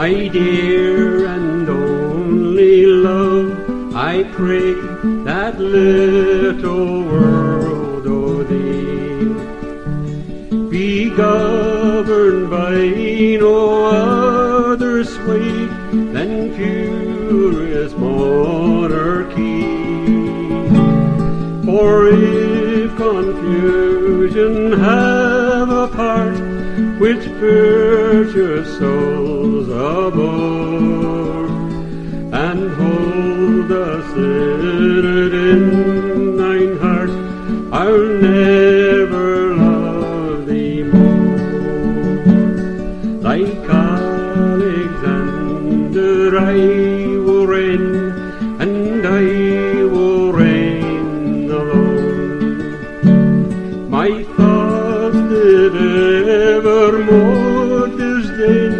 My dear and only love, I pray that little world o' thee be governed by no other sway than furious monarchy. For if confusion have a part which virtuous souls abhor, and hold the sinner in thine heart, I'll never love thee more. Like Alexander I will reign, and I will reign alone. My thoughts did evermore disdain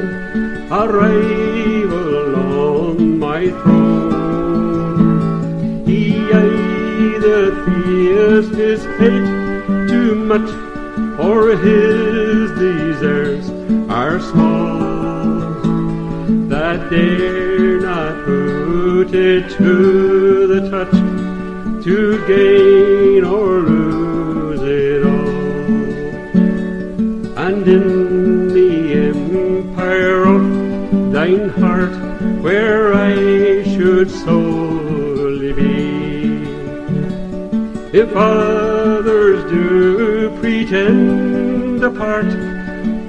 a rival on my throne. He that fears his head too much, for his deserts are small, that dare not put it to the touch, to gain or lose it all. And in the empire of thine heart, where I should solely be, if others do pretend apart,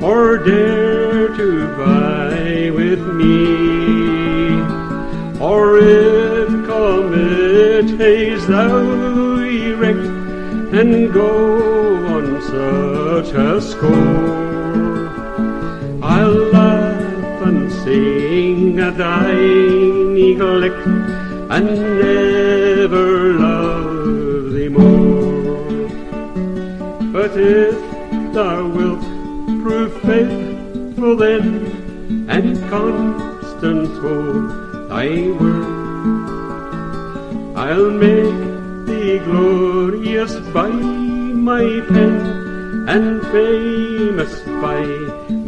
or dare to vie with me, or if committees thou erect, and go on such a score, I'll laugh and sing at thy neglect, and never love thee more. But if thou wilt prove faithful then, and constant to thy word, I'll make thee glorious by my pen, and famous by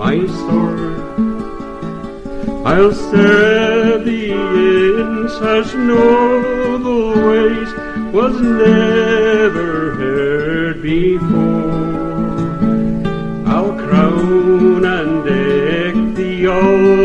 my sword. I'll serve thee in such noble ways was never heard before. I'll crown and deck thee all